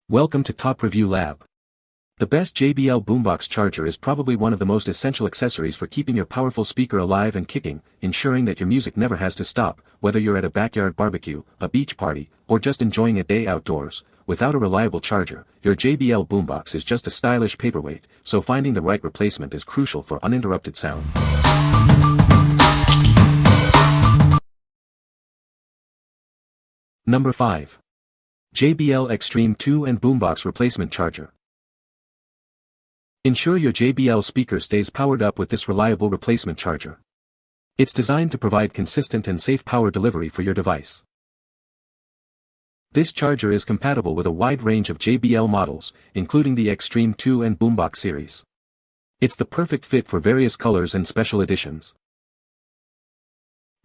Welcome to Top Review Lab. The best JBL Boombox Charger is probably one of the most essential accessories for keeping your powerful speaker alive and kicking, ensuring that your music never has to stop, whether you're at a backyard barbecue, a beach party, or just enjoying a day outdoors. Without a reliable charger, your JBL Boombox is just a stylish paperweight, so finding the right replacement is crucial for uninterrupted sound. Number 5. JBL Xtreme 2 and Boombox Replacement Charger. Ensure your JBL speaker stays powered up with this reliable replacement charger. It's designed to provide consistent and safe power delivery for your device. This charger is compatible with a wide range of JBL models, including the Xtreme 2 and Boombox series. It's the perfect fit for various colors and special editions.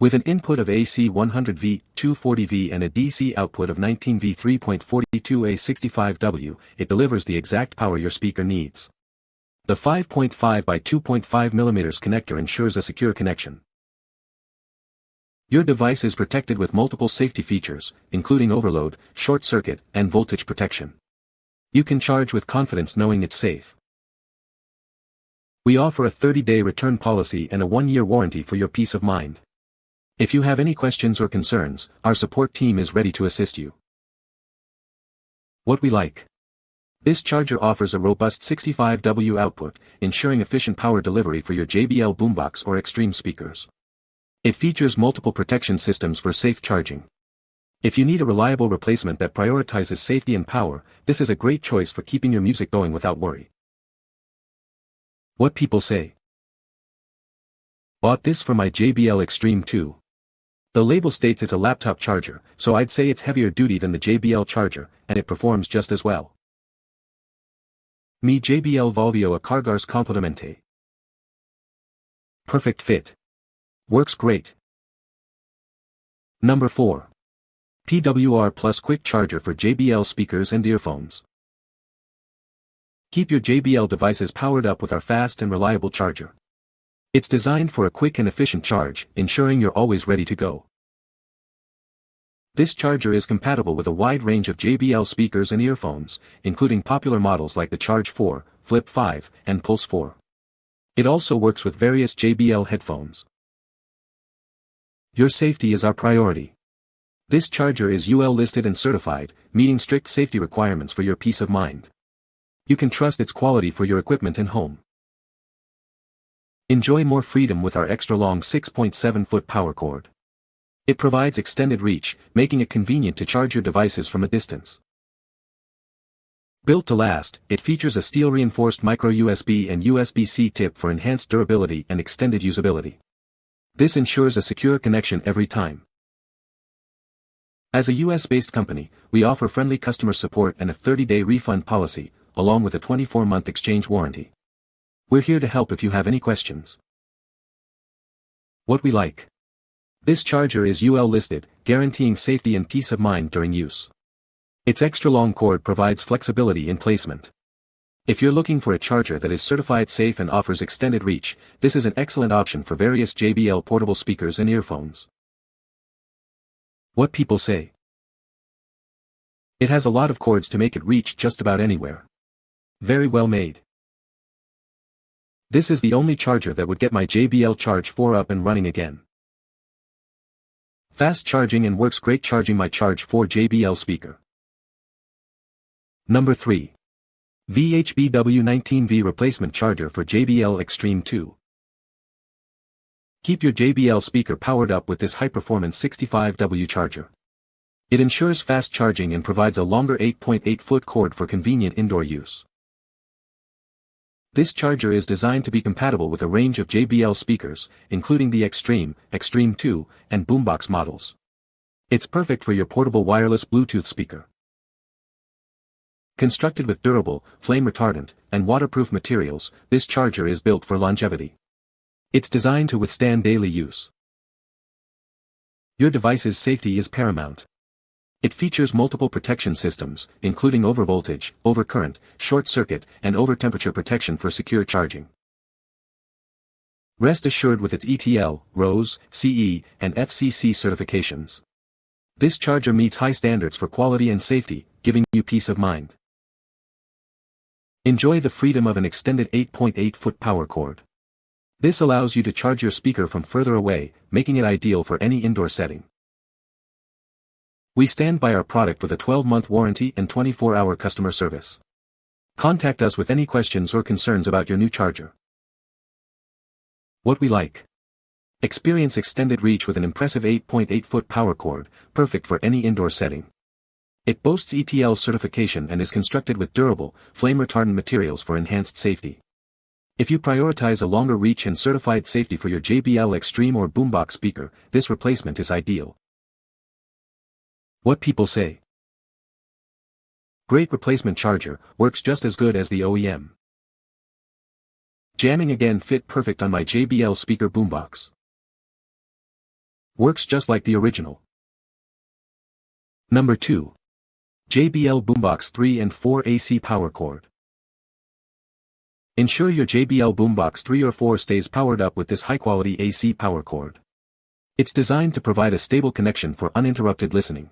With an input of AC 100V, 240V and a DC output of 19V 3.42A65W, it delivers the exact power your speaker needs. The 5.5 by 2.5mm connector ensures a secure connection. Your device is protected with multiple safety features, including overload, short circuit, and voltage protection. You can charge with confidence knowing it's safe. We offer a 30-day return policy and a 1-year warranty for your peace of mind. If you have any questions or concerns, our support team is ready to assist you. What we like. This charger offers a robust 65W output, ensuring efficient power delivery for your JBL Boombox or Xtreme speakers. It features multiple protection systems for safe charging. If you need a reliable replacement that prioritizes safety and power, this is a great choice for keeping your music going without worry. What people say. Bought this for my JBL Xtreme 2. The label states it's a laptop charger, so I'd say it's heavier duty than the JBL charger, and it performs just as well. Mi JBL Volvio a cargars complemente. Perfect fit. Works great. Number 4. PWR Plus Quick Charger for JBL speakers and earphones. Keep your JBL devices powered up with our fast and reliable charger. It's designed for a quick and efficient charge, ensuring you're always ready to go. This charger is compatible with a wide range of JBL speakers and earphones, including popular models like the Charge 4, Flip 5, and Pulse 4. It also works with various JBL headphones. Your safety is our priority. This charger is UL listed and certified, meeting strict safety requirements for your peace of mind. You can trust its quality for your equipment and home. Enjoy more freedom with our extra-long 6.7-foot power cord. It provides extended reach, making it convenient to charge your devices from a distance. Built to last, it features a steel-reinforced micro-USB and USB-C tip for enhanced durability and extended usability. This ensures a secure connection every time. As a US-based company, we offer friendly customer support and a 30-day refund policy, along with a 24-month exchange warranty. We're here to help if you have any questions. What we like. This charger is UL listed, guaranteeing safety and peace of mind during use. Its extra-long cord provides flexibility in placement. If you're looking for a charger that is certified safe and offers extended reach, this is an excellent option for various JBL portable speakers and earphones. What people say. It has a lot of cords to make it reach just about anywhere. Very well made. This is the only charger that would get my JBL Charge 4 up and running again. Fast charging and works great charging my Charge 4 JBL speaker. Number 3. VHBW 19V Replacement Charger for JBL Xtreme 2. Keep your JBL speaker powered up with this high-performance 65W charger. It ensures fast charging and provides a longer 8.8-foot cord for convenient indoor use. This charger is designed to be compatible with a range of JBL speakers, including the Xtreme, Xtreme 2, and Boombox models. It's perfect for your portable wireless Bluetooth speaker. Constructed with durable, flame-retardant, and waterproof materials, this charger is built for longevity. It's designed to withstand daily use. Your device's safety is paramount. It features multiple protection systems, including overvoltage, overcurrent, short circuit, and overtemperature protection for secure charging. Rest assured with its ETL, RoHS, CE, and FCC certifications. This charger meets high standards for quality and safety, giving you peace of mind. Enjoy the freedom of an extended 8.8-foot power cord. This allows you to charge your speaker from further away, making it ideal for any indoor setting. We stand by our product with a 12-month warranty and 24-hour customer service. Contact us with any questions or concerns about your new charger. What we like. Experience extended reach with an impressive 8.8-foot power cord, perfect for any indoor setting. It boasts ETL certification and is constructed with durable, flame-retardant materials for enhanced safety. If you prioritize a longer reach and certified safety for your JBL Xtreme or Boombox speaker, this replacement is ideal. What people say. Great replacement charger, works just as good as the OEM. Jamming again, fit perfect on my JBL speaker boombox. Works just like the original. Number 2. JBL Boombox 3 and 4 AC power cord. Ensure your JBL Boombox 3 or 4 stays powered up with this high-quality AC power cord. It's designed to provide a stable connection for uninterrupted listening.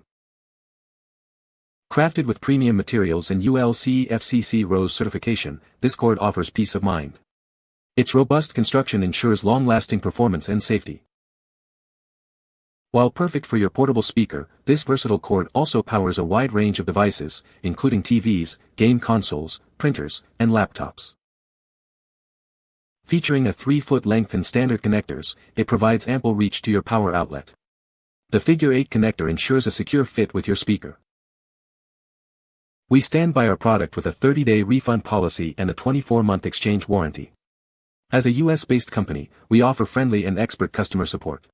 Crafted with premium materials and UL/CE FCC RoHS certification, this cord offers peace of mind. Its robust construction ensures long-lasting performance and safety. While perfect for your portable speaker, this versatile cord also powers a wide range of devices, including TVs, game consoles, printers, and laptops. Featuring a 3-foot length and standard connectors, it provides ample reach to your power outlet. The figure 8 connector ensures a secure fit with your speaker. We stand by our product with a 30-day refund policy and a 24-month exchange warranty. As a US-based company, we offer friendly and expert customer support.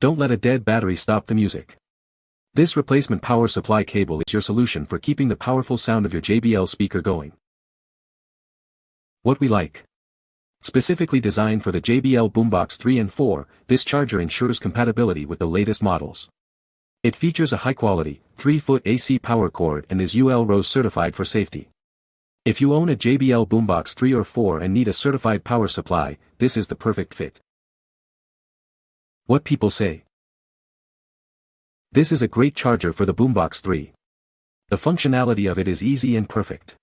Don't let a dead battery stop the music. This replacement power supply cable is your solution for keeping the powerful sound of your JBL speaker going. What we like. Specifically designed for the JBL Boombox 3 and 4, this charger ensures compatibility with the latest models. It features a high-quality, 3-foot AC power cord and is UL RoHS certified for safety. If you own a JBL Boombox 3 or 4 and need a certified power supply, this is the perfect fit. What people say. This is a great charger for the Boombox 3. The functionality of it is easy and perfect.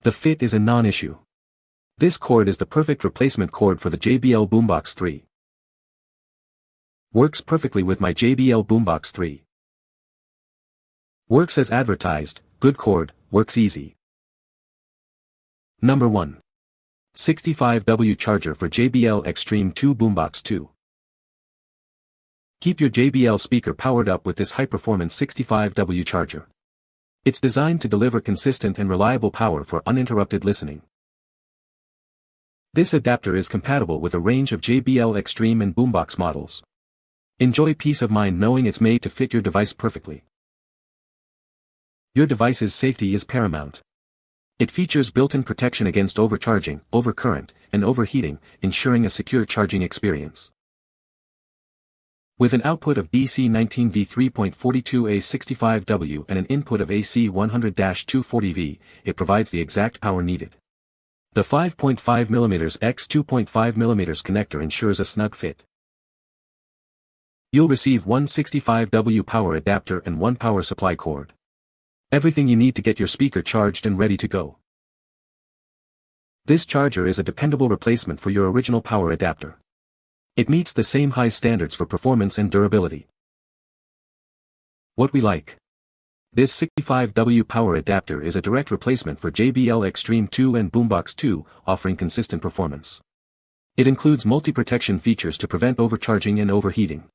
The fit is a non-issue. This cord is the perfect replacement cord for the JBL Boombox 3. Works perfectly with my JBL Boombox 3. Works as advertised, good cord, works easy. Number 1. 65W charger for JBL Xtreme 2 Boombox 2. Keep your JBL speaker powered up with this high-performance 65W charger. It's designed to deliver consistent and reliable power for uninterrupted listening. This adapter is compatible with a range of JBL Xtreme and Boombox models. Enjoy peace of mind knowing it's made to fit your device perfectly. Your device's safety is paramount. It features built-in protection against overcharging, overcurrent, and overheating, ensuring a secure charging experience. With an output of DC 19V 3.42A 65W and an input of AC 100-240V, it provides the exact power needed. The 5.5mm x 2.5mm connector ensures a snug fit. You'll receive one 65W power adapter and one power supply cord. Everything you need to get your speaker charged and ready to go. This charger is a dependable replacement for your original power adapter. It meets the same high standards for performance and durability. What we like. This 65W power adapter is a direct replacement for JBL Xtreme 2 and Boombox 2, offering consistent performance. It includes multi-protection features to prevent overcharging and overheating.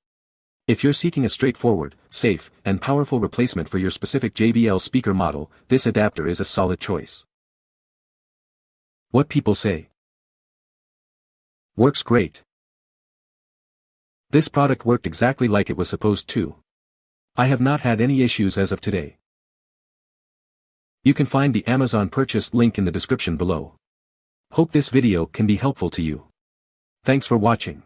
If you're seeking a straightforward, safe, and powerful replacement for your specific JBL speaker model, this adapter is a solid choice. What people say. Works great. This product worked exactly like it was supposed to. I have not had any issues as of today. You can find the Amazon purchase link in the description below. Hope this video can be helpful to you. Thanks for watching.